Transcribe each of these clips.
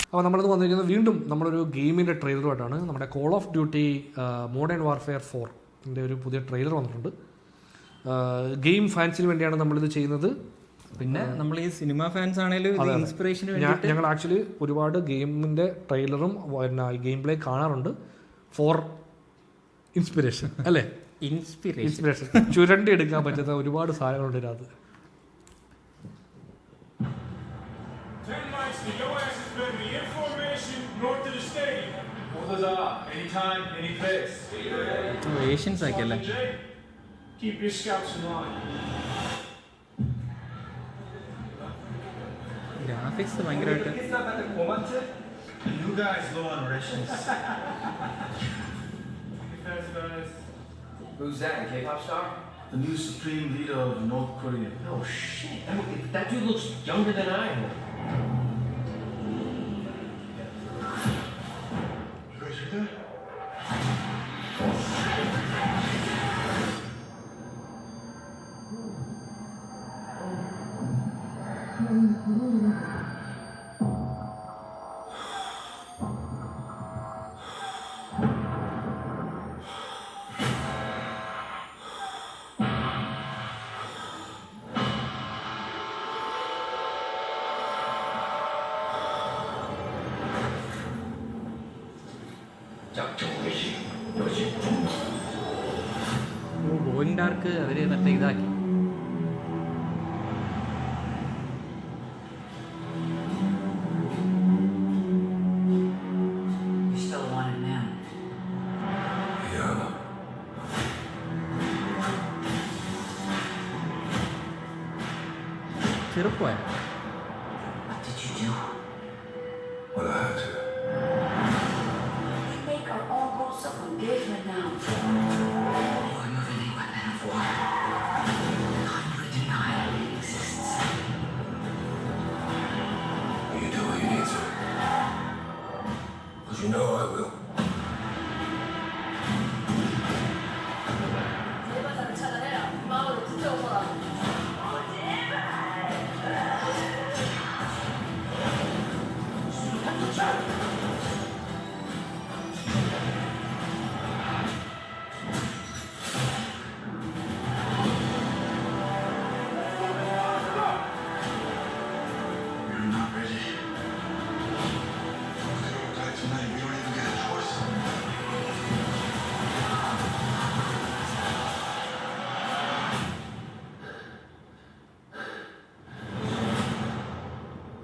അപ്പോൾ നമ്മളിത് വന്നിരിക്കുന്നത് വീണ്ടും നമ്മളൊരു ഗെയിമിൻ്റെ ട്രെയിലറുമായിട്ടാണ്. നമ്മുടെ call of duty modern warfare 4 ഒരു പുതിയ ട്രെയിലർ വന്നിട്ടുണ്ട്. ഗെയിം ഫാൻസിന് വേണ്ടിയാണ് നമ്മളിത് ചെയ്യുന്നത്. പിന്നെ നമ്മൾ ഈ സിനിമ ഫാൻസ് ആണെങ്കിലും ഇൻസ്പിറേഷന് ഞങ്ങൾ ആക്ച്വലി ഒരുപാട് ഗെയിമിൻ്റെ ട്രെയിലറും പിന്നെ ഗെയിം പ്ലേ കാണാറുണ്ട് ഫോർ ഇൻസ്പിറേഷൻ അല്ലേ. ഇൻസ്പിറേഷൻ ചുരണ്ടി എടുക്കാൻ പറ്റുന്ന ഒരുപാട് സാധനങ്ങളുണ്ട് ഇതിനകത്ത്. ഏഷ്യൻസ് ആക്കിയല്ലേ. ഗ്രാഫിക്സ് ഭയങ്കരമായിട്ട്. Who's that, a K-pop star? The new supreme leader of North Korea. Oh shit! That dude looks younger than I am. You guys hear that? Going dark അവര് മറ്റേ ഇതാക്കി. ചെറുപ്പമായ What did you do? Well, I had to. We make our own rules of engagement now. You are moving a weapon of war. You deny it exists. You do what you need to. Because you know I will. 제발을 찾아내라. 마을을 지켜오거라. You're not ready. We're gonna die tonight. We don't even get a choice.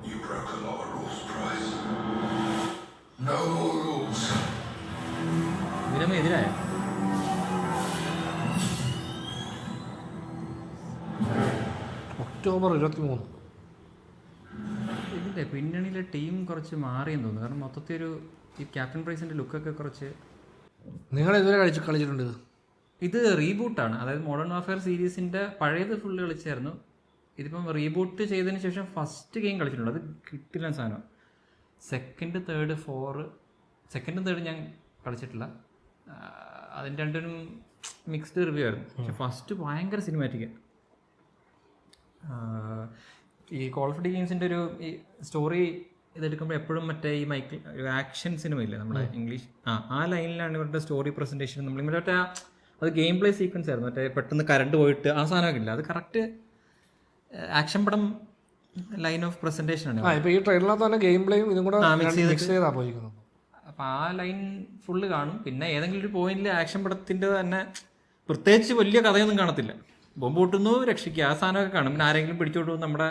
You broke a lot of rules, Price. No more rules. ഇതിനും എതിരായ. October 23. ഇതിന്റെ പിന്നണിയിലെ team കുറച്ച് മാറിയെന്ന് തോന്നുന്നു. കാരണം മൊത്തത്തിൽ ഒരു ഈ ക്യാപ്റ്റൻ പ്രൈസിന്റെ ലുക്കൊക്കെ കുറച്ച്. നിങ്ങൾ ഇതുവരെ കളിച്ചിട്ടുണ്ട് ഇത് റീബൂട്ടാണ്. അതായത് മോഡേൺ വാർഫെയർ സീരീസിന്റെ പഴയത് ഫുള്ള് കളിച്ചായിരുന്നു. ഇതിപ്പം റീബൂട്ട് ചെയ്തതിന് ശേഷം ഫസ്റ്റ് ഗെയിം കളിച്ചിട്ടുണ്ട്. അത് കിട്ടില്ല സാധനം. സെക്കൻഡ് തേർഡ് ഞാൻ കളിച്ചിട്ടില്ല. അതിൻ്റെ രണ്ടിനും മിക്സ്ഡ് റിവ്യൂ ആയിരുന്നു. പക്ഷെ ഫസ്റ്റ് ഭയങ്കര സിനിമാറ്റിക്. ഈ കോൾ ഓഫ് ഡ്യൂട്ടി ഗെയിംസിൻ്റെ ഒരു ഈ സ്റ്റോറി ഇതെടുക്കുമ്പോൾ എപ്പോഴും മറ്റേ ഈ ഒരു ആക്ഷൻ സിനിമ ഇല്ലേ നമ്മുടെ ഇംഗ്ലീഷ്, ആ ലൈനിലാണ് ഇവരുടെ സ്റ്റോറി പ്രസൻറ്റേഷൻ. നമ്മൾ മറ്റേ അത് ഗെയിം പ്ലേ സീക്വൻസ് ആയിരുന്നു. മറ്റേ പെട്ടെന്ന് കറണ്ട് പോയിട്ട് ആ സാധനമൊക്കെ ഇല്ല. അത് കറക്റ്റ് ആക്ഷൻ പടം ലൈൻ ഓഫ് പ്രസൻറ്റേഷൻ ആണ്. ഇപ്പോൾ ഈ ട്രെയിലറിനകത്ത് തന്നെ ഗെയിം പ്ലേയും ഇതും കൂടെ മിക്സ് ചെയ്താ പോയിരിക്കുന്നത്. അപ്പോൾ ആ ലൈൻ ഫുള്ള് കാണും. പിന്നെ ഏതെങ്കിലും ഒരു പോയിന്റിൽ ആക്ഷൻ പടത്തിൻ്റെ തന്നെ പ്രത്യേകിച്ച് വലിയ കഥയൊന്നും കാണത്തില്ല. ബോംബ് പൊട്ടുന്നു, രക്ഷിക്കുക, ആ സാധനമൊക്കെ കാണും. പിന്നെ ആരെങ്കിലും പിടിച്ചോണ്ട് പോകും, നമ്മുടെ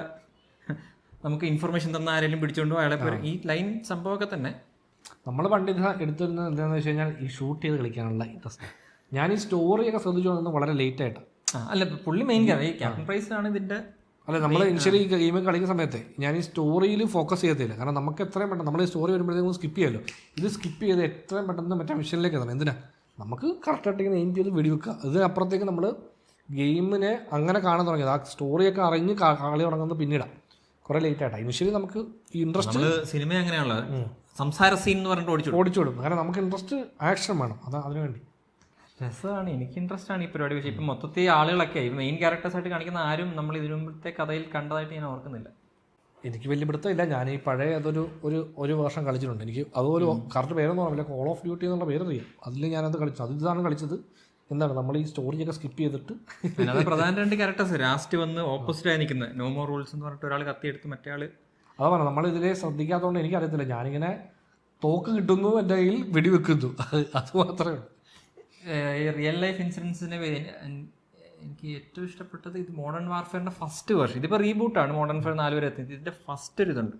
നമുക്ക് ഇൻഫർമേഷൻ തന്ന ആരെങ്കിലും പിടിച്ചോണ്ട് പോകും, അയാളെ ഈ ലൈൻ സംഭവമൊക്കെ തന്നെ. നമ്മൾ പണ്ട് ഇത് എടുത്തിരുന്നത് എന്താണെന്ന് വെച്ച് കഴിഞ്ഞാൽ ഈ ഷൂട്ട് ചെയ്ത് കളിക്കാനുള്ള ഇൻട്രസ്റ്റ്. ഞാൻ ഈ സ്റ്റോറിയൊക്കെ ശ്രദ്ധിച്ചു വന്നത് വളരെ ലേറ്റ് ആയിട്ട്. അല്ല പുള്ളി മെയിൻ ഈ ക്യാപ്റ്റൻ പ്രൈസ് ആണ് ഇതിൻ്റെ. അല്ല നമ്മൾ ഇനിഷ്യലി ഈ ഗെയിം കളിക്കുന്ന സമയത്ത് ഞാൻ ഈ സ്റ്റോറിയിൽ ഫോക്കസ് ചെയ്യത്തില്ല. കാരണം നമുക്ക് എത്രയും പെട്ടെന്ന് നമ്മൾ ഈ സ്റ്റോറി വരുമ്പോഴത്തേക്കും സ്കിപ്പ് ചെയ്യുമല്ലോ. ഇത് സ്കിപ്പ് ചെയ്ത് എത്രയും പെട്ടെന്ന് മറ്റേ മിഷനിലേക്ക് എത്തണം. എന്തിനാ നമുക്ക് കറക്റ്റായിട്ട് എയിം ചെയ്ത് വെടിവെക്കുക. ഇതിനപ്പുറത്തേക്ക് നമ്മൾ ഗെയിമിനെ അങ്ങനെ കാണാൻ തുടങ്ങിയത്. ആ സ്റ്റോറിയൊക്കെ അറിഞ്ഞ് കളി തുടങ്ങുന്നത് പിന്നീടാണ്, കുറേ ലേറ്റ് ആയിട്ടാണ്. ഇനിഷ്യലി നമുക്ക് ഇൻട്രസ്റ്റ് സിനിമ അങ്ങനെയാണല്ലോ, സംസാര സീൻ എന്ന് പറഞ്ഞിട്ട് ഓടിച്ചു വിടും. കാരണം നമുക്ക് ഇൻട്രസ്റ്റ് ആക്ഷൻ വേണം. അതിനു വേണ്ടി രസമാണ്. എനിക്ക് ഇൻട്രസ്റ്റ് ആണ് ഈ പരിപാടി. പക്ഷേ ഇപ്പം മൊത്തത്തിൽ ആളുകളൊക്കെ മെയിൻ ക്യാരക്ടേഴ്സായിട്ട് കാണിക്കുന്ന ആരും നമ്മൾ ഇതിനു മുമ്പത്തെ കഥയിൽ കണ്ടതായിട്ട് ഞാൻ ഓർക്കുന്നില്ല. എനിക്ക് വലിയ പിടുത്തമില്ല. ഞാൻ ഈ പഴയ അതൊരു ഒരു വർഷം കളിച്ചിട്ടുണ്ട്. എനിക്ക് അതുപോലെ കറക്റ്റ് പേരൊന്നും അറിയില്ല. കോൾ ഓഫ് ഡ്യൂട്ടി എന്നുള്ള പേരറിയാം. അതിൽ ഞാനത് കളിച്ചു. ഇതാണ് കളിച്ചത്. എന്താണ് നമ്മൾ ഈ സ്റ്റോറിയൊക്കെ സ്കിപ്പ് ചെയ്തിട്ട് അത് പ്രധാന 2 ക്യാരക്ടേഴ്സ് ലാസ്റ്റ് വന്ന് ഓപ്പോസിറ്റ് ആയി നിൽക്കുന്നത്. നോ മോർ റൂൾസ് എന്ന് പറഞ്ഞിട്ട് ഒരാൾ കത്തിയെടുത്ത് മറ്റേ ആള്. അതാ പറഞ്ഞത്, നമ്മളിതിലെ ശ്രദ്ധിക്കാത്തതുകൊണ്ട് എനിക്കറിയത്തില്ല. ഞാനിങ്ങനെ തോക്ക് കിട്ടുന്നു, എൻ്റെ കയ്യിൽ വെടിവെക്കുന്നു, അത് മാത്രമേ ഉള്ളൂ. ഈ റിയൽ ലൈഫ് ഇൻസിഡൻസിനെ എനിക്ക് ഏറ്റവും ഇഷ്ടപ്പെട്ടത് ഇത് മോഡേൺ വാർഫെയറിന്റെ ഫസ്റ്റ് വേർഷൻ. ഇതിപ്പോൾ റീബൂട്ടാണ്. മോഡേൺ വാർഫെയർ 4 വരെ എത്തി. ഇതിന്റെ ഫസ്റ്റ് ഒരു ഇതുണ്ട്.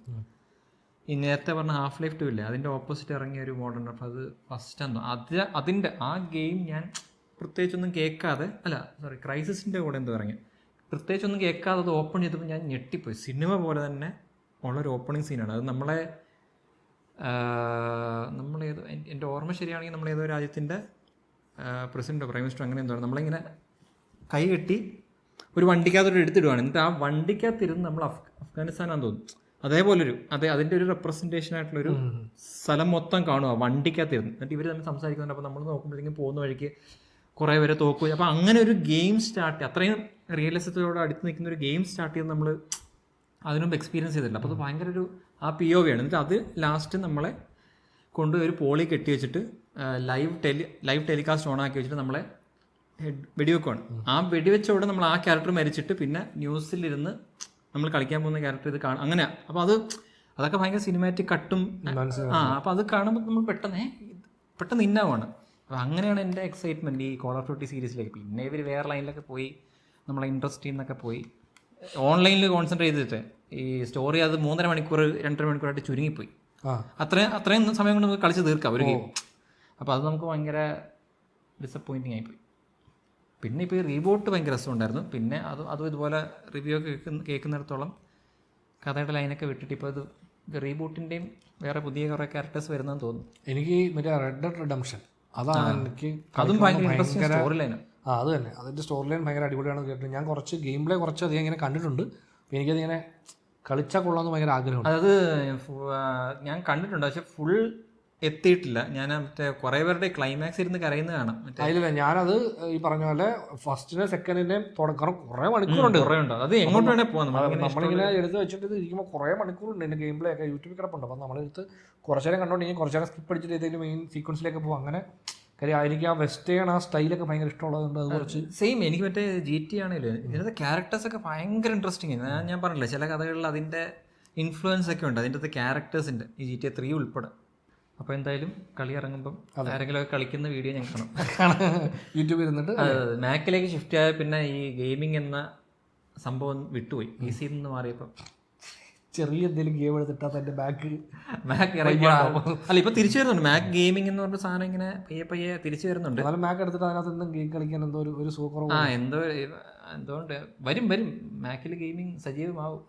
ഈ നേരത്തെ പറഞ്ഞ ഹാഫ് ലൈഫ് 2 ഇല്ലേ, അതിന്റെ ഓപ്പോസിറ്റ് ഇറങ്ങിയ ഒരു മോഡേൺ വാർഫെയർ, അത് ഫസ്റ്റ് ആണെന്നോ. അതിന്റെ ആ ഗെയിം ഞാൻ പ്രത്യേകിച്ചൊന്നും കേൾക്കാതെ, ക്രൈസിസിന്റെ കൂടെ എന്തോ ഇറങ്ങി, പ്രത്യേകിച്ചൊന്നും കേൾക്കാതെ അത് ഓപ്പൺ ചെയ്തപ്പോൾ ഞാൻ ഞെട്ടിപ്പോയി. സിനിമ പോലെ തന്നെ ഉള്ളൊരു ഓപ്പണിങ് സീനാണ് അത്. നമ്മളേതോ, എൻ്റെ ഓർമ്മ ശരിയാണെങ്കിൽ നമ്മളേതോ രാജ്യത്തിൻ്റെ പ്രസിഡൻറ്റോ പ്രൈം മിനിസ്റ്റർ അങ്ങനെ എന്തോ നമ്മളിങ്ങനെ കൈ കെട്ടി ഒരു വണ്ടിക്കകത്തോട്ട് എടുത്തിടുവാണ്. എന്നിട്ട് ആ വണ്ടിക്കകത്തിരുന്ന് നമ്മൾ അഫ്ഗാനിസ്ഥാനാന്ന് തോന്നുന്നു, അതേപോലൊരു അതിൻ്റെ ഒരു റെപ്രസെൻറ്റേഷൻ ആയിട്ടുള്ളൊരു സ്ഥലം മൊത്തം കാണുക വണ്ടിക്കകത്തിരുന്ന്. എന്നിട്ട് ഇവർ തമ്മിൽ സംസാരിക്കുന്നുണ്ട്. അപ്പോൾ നമ്മൾ നോക്കുമ്പോഴത്തേക്കും പോകുന്ന വഴിക്ക് കുറേ പേരെ തോക്കുക. അപ്പോൾ അങ്ങനെ ഒരു ഗെയിം സ്റ്റാർട്ട്, അത്രയും റിയലിസത്തോട് അടുത്ത് നിൽക്കുന്ന ഒരു ഗെയിം സ്റ്റാർട്ട് ചെയ്ത് നമ്മൾ അതിനുമ്പ് എക്സ്പീരിയൻസ് ചെയ്തിട്ടില്ല. അപ്പോൾ അത് ഭയങ്കര ഒരു ആ POV ആണ്. എന്നിട്ട് അത് ലാസ്റ്റ് നമ്മളെ കൊണ്ടുപോയി ഒരു പോളി കെട്ടി വെച്ചിട്ട് ലൈവ് ടെലികാസ്റ്റ് ഓൺ ആക്കി വെച്ചിട്ട് നമ്മളെ വെടിവെക്കുവാണ്. ആ വെടിവെച്ചോടെ നമ്മൾ ആ ക്യാരക്ടർ മരിച്ചിട്ട് പിന്നെ ന്യൂസിലിരുന്ന് നമ്മൾ കളിക്കാൻ പോകുന്ന ക്യാരക്ടർ ഇത് കാണും. അങ്ങനെയാണ്. അപ്പോൾ അതൊക്കെ ഭയങ്കര സിനിമാറ്റിക് കട്ടും. അപ്പോൾ അത് കാണുമ്പോൾ നമ്മൾ പെട്ടെന്ന് ഇന്നാവാണ്. അപ്പോൾ അങ്ങനെയാണ് എൻ്റെ എക്സൈറ്റ്മെൻറ്റ് ഈ കോൾ ഓഫ് ഡ്യൂട്ടി സീരീസിലേക്ക്. പിന്നെ ഇവർ വേറെ ലൈനിലൊക്കെ പോയി നമ്മളെ ഇൻട്രസ്റ്റിൽ നിന്നൊക്കെ പോയി ഓൺലൈനിൽ കോൺസെൻട്രേറ്റ് ചെയ്തിട്ട് ഈ സ്റ്റോറി അത് 3.5 മണിക്കൂർ 2.5 മണിക്കൂറായിട്ട് ചുരുങ്ങിപ്പോയി. അത്രയും സമയം കൊണ്ട് നമുക്ക് കളിച്ച് തീർക്കാം ഒരു ഗെയിം. അപ്പോൾ അത് നമുക്ക് ഭയങ്കര ഡിസപ്പോയിൻറ്റിങ് ആയിപ്പോയി. പിന്നെ ഇപ്പോൾ ഈ റീബോട്ട് ഭയങ്കര രസമുണ്ടായിരുന്നു. പിന്നെ അതും ഇതുപോലെ റിവ്യൂ ഒക്കെ കേൾക്കുന്നിടത്തോളം കഥയുടെ ലൈനൊക്കെ വിട്ടിട്ട് ഇപ്പോൾ ഇത് റീബൂട്ടിൻ്റെയും വേറെ പുതിയ കുറേ ക്യാരക്ടേഴ്സ് വരുന്നതെന്ന് തോന്നുന്നു. എനിക്ക് മറ്റേ റെഡ് ഡെഡ് റിഡംഷൻ അതാണ് എനിക്ക് അതും ഭയങ്കര ഇൻട്രസ്റ്റിംഗ് സ്റ്റോറി ലൈനാണ്. അത് തന്നെ, അതിൻ്റെ സ്റ്റോറി ലൈൻ ഭയങ്കര അടിപൊളിയാണെന്ന് കേട്ടു. ഞാൻ കുറച്ച് ഗെയിം പ്ലേ അധികം ഇങ്ങനെ കണ്ടിട്ടുണ്ട്. അപ്പോൾ എനിക്കതിങ്ങനെ കളിച്ചാൽ കൊള്ളാമെന്ന് ഭയങ്കര ആഗ്രഹമുണ്ട്. അതായത് ഞാൻ കണ്ടിട്ടുണ്ട്, പക്ഷെ ഫുൾ എത്തിയിട്ടില്ല. ഞാൻ മറ്റേ കുറേ പേരുടെ ക്ലൈമാക്സ് ഇരുന്ന് കരയുന്നത് കാണാം. അതിലില്ല, ഞാനത് ഈ പറഞ്ഞ പോലെ ഫസ്റ്റിനെ സെക്കൻഡിനെയും തുടക്കണം കുറേ മണിക്കൂറുണ്ട്. കുറേ ഉണ്ട്. അത് എങ്ങോട്ട് വേണേൽ പോകാം. നമ്മളിങ്ങനെ എടുത്ത് വെച്ചിട്ട് ഇരിക്കുമ്പോൾ കുറേ മണിക്കൂറുണ്ട്. എൻ്റെ ഗെയിം പ്ലേ ഒക്കെ യൂട്യൂബിൽ കിടപ്പുണ്ട്. അപ്പോൾ നമ്മളെടുത്ത് കുറച്ച് നേരം കണ്ടോണ്ടെങ്കിൽ കുറച്ച് നേരം സ്കിപ്പ് അടിച്ചിട്ട് ഏതെങ്കിലും മെയിൻ സീക്വൻസിലേക്ക് പോകും. അങ്ങനെ കാര്യം എനിക്ക് ആ വെസ്റ്റേൺ ആ സ്റ്റൈലൊക്കെ ഭയങ്കര ഇഷ്ടമുള്ളതുകൊണ്ട് അത് കുറച്ച് സെയിം. എനിക്ക് മറ്റേ GT ആണെങ്കിലും ഇതിനകത്ത് ക്യാരക്ടേഴ്സൊക്കെ ഭയങ്കര ഇൻട്രസ്റ്റിംഗ് ആണ്. ഞാൻ പറഞ്ഞില്ലേ, ചില കഥകളിൽ അതിൻ്റെ ഇൻഫ്ലുവൻസ് ഒക്കെ ഉണ്ട് അതിൻ്റെ അകത്ത് ക്യാരക്ടേഴ്സിൻ്റെ, ഈ GTA 3 ഉൾപ്പെടെ. അപ്പോൾ എന്തായാലും കളി ഇറങ്ങുമ്പം ആരെങ്കിലും ഒക്കെ കളിക്കുന്ന വീഡിയോ ഞാൻ കാണാം യൂട്യൂബിൽ ഇരുന്നിട്ട്. മാക്കിലേക്ക് ഷിഫ്റ്റ് ആയ പിന്നെ ഈ ഗെയിമിംഗ് എന്ന സംഭവം വിട്ടുപോയി. PC നിന്ന് മാറിയപ്പോൾ ചെറിയ എന്തെങ്കിലും ഗെയിം എടുത്തിട്ടാൽ തന്റെ മാക്ക് അല്ല ഇപ്പൊ തിരിച്ചു വരുന്നുണ്ട്. മാക് ഗെയിമിംഗ് എന്ന് പറഞ്ഞ സാധനം ഇങ്ങനെ പയ്യെ തിരിച്ചു വരുന്നുണ്ട്. മാക്ക് എടുത്തിട്ട് അതിനകത്ത് എന്തും ഗെയിം കളിക്കാൻ എന്തോ ഒരു സുഖം. എന്തുകൊണ്ട് വരും മാക്കിൽ ഗെയിമിംഗ് സജീവമാവും.